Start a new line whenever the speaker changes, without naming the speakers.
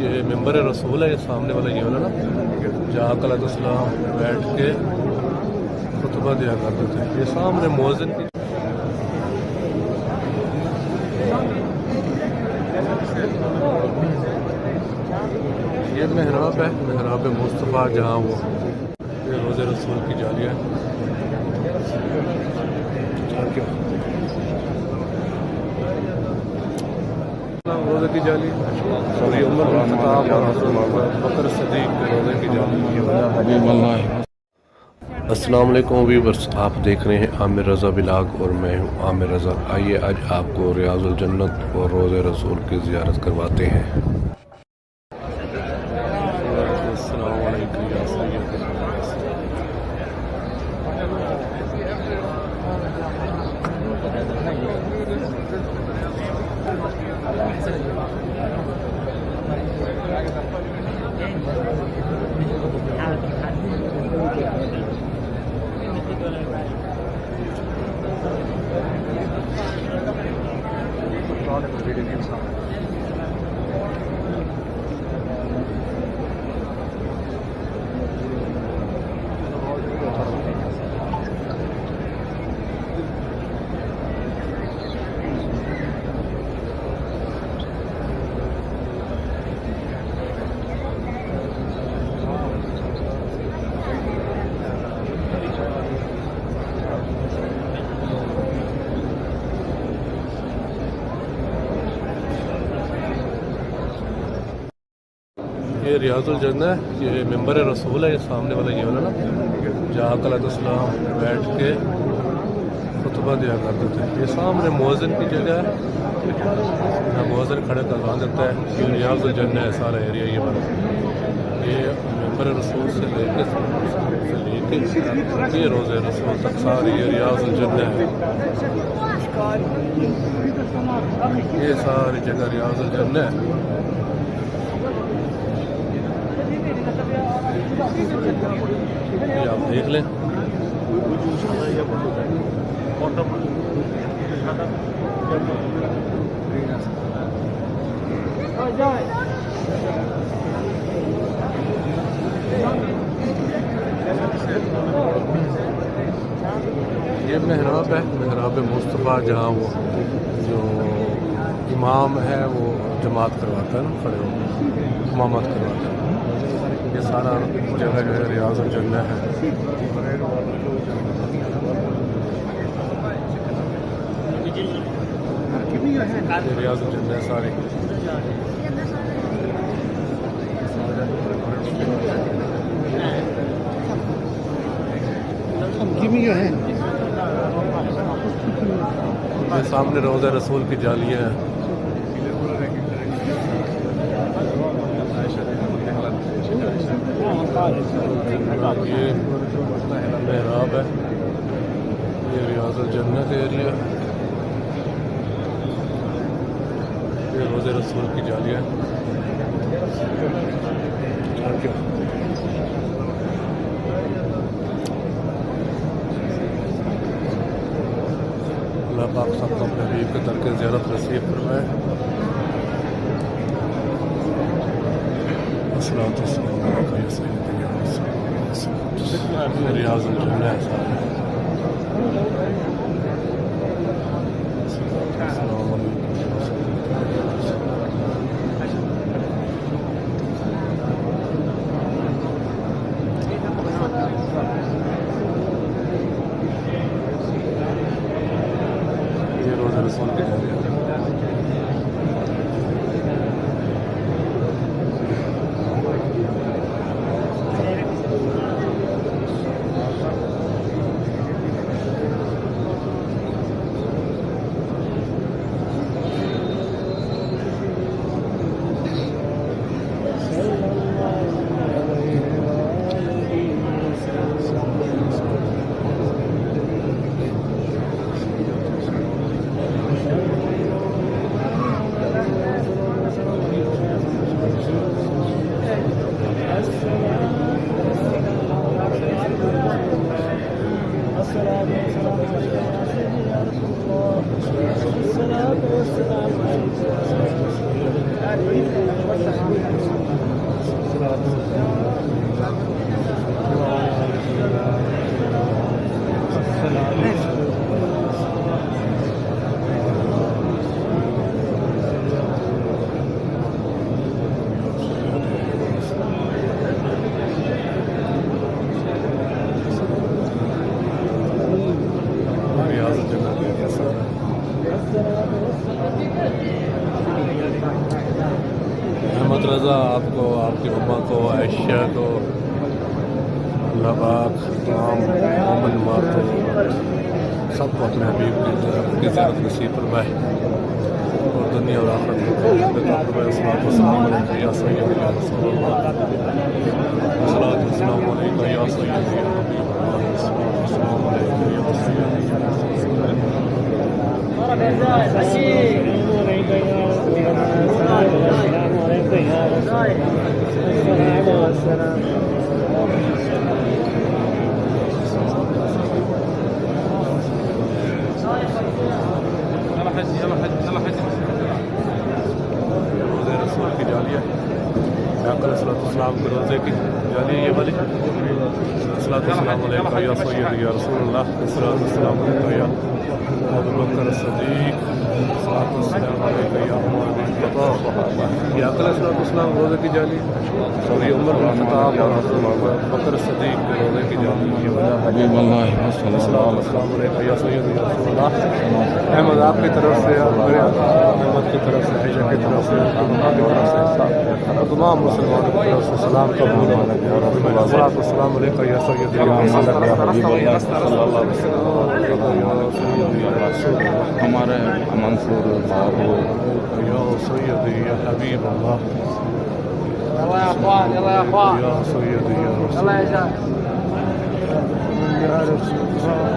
ये मेंबर रसूल है, ये सामने वाला ये वाला ना, जहाँ कलाम बैठ के खुतबा दिया करते थे। ये सामने मुअज्जिन की ये मेहराब है, मेहराब मुस्तफ़ा, जहाँ वो ये रोज़े रसूल की जालियाँ रोज़े की जाली, सॉरी उमर बकर सदीक के रोज़े की जाली। अस्सलाम वालेकुम व्यूअर्स, आप देख रहे हैं आमिर रज़ा व्लॉग और मैं हूं आमिर रज़ा। आइए आज आपको रियाजुल जन्नत और रोज़े रसूल की ज़ियारत करवाते हैं। ये रियाजुल जन्नत है, ये मेंबर रसूल है, ये सामने वाला ये वाला ना, जहाँ कलाम बैठ के खुतबा दिया करते थे। ये सामने मुअज्जिन की जगह है, यहाँ मुअज्जिन खड़े करवा देता है। ये रियाजुल जन्नत है सारा एरिया ये वाला। ये मेंबर रसूल से लेके ये रोज़े रसूल तक सारी ये रियाजुल जन्नत है। ये सारी जगह रियाजुल जन्नत है। ये आप देख लें। ये मेहराब है, मेहराब मुस्तफ़ा, जहाँ वो जो इमाम है वो जमात करवाता है ना, खड़े हो इमामत करवाता है। ये सारा जगह जो है रियाजुल जन्नत है। ये रियाजुल जन्नत है सारी। ये सामने रोज़े रसूल की जालियाँ हैं। ये मेहराब है, ये रियाजुल जन्नत एरिया, ये रोज़े रसूल की जालियाँ। अल्लाह पाक सबको अपने हबीब के दर के ज़ियारत नसीब फरमाए। रियाजुल जन्नत ये रोज़े रसूल की जालियाँ।
والسلام
मोहम्मद रज़ा आपको, आपकी मम्मा को, आयशा को, अल्लाह पाक तमाम मोमिन माँ को सबको अपने हबीब की ज़ियारत नसीब फरमाए और दुनिया और आखिरत में अस्सलातु वस्सलाम अलैका या सय्यदी या रसूलल्लाह, अस्सलातु वस्सलाम अलैका या सय्यदी या हबीबल्लाह, अस्सलातु वस्सलाम अलैका या सय्यदी या रोज़े रसूल की जालिया सलाम के रोज़े की जालिया ये वाली अस्सलाम अलैका या सय्यदी या रसूलल्लाह, अस्सलाम अलैका या अबू बकर सिद्दीक़, अस्सलाम अलैका या उमर बिन खत्ताब, ये अस्सलाम रोज़े की जाली और ये उमर बिन खत्ताब और अबू बकर सिद्दीक़ के रोज़े की जाली ये वाला अस्सलाम अलैका या सय्यदी या रसूलल्लाह। अहमद आपकी तरफ से, मेरे अहमद की तरफ से, आयशा की तरफ से, उम्मा की तरफ से और तमाम मुसलमानों की तरफ से सलाम कबूल हो। अस्सलाम अलैका या सय्यदी या
हमारे मंसूर बाबू
या सय्यदी या हबीब अल्लाह,
يلا يا اخوان يلا يا اخوان
या सय्यदी या
يلا يا جماعه
रसूल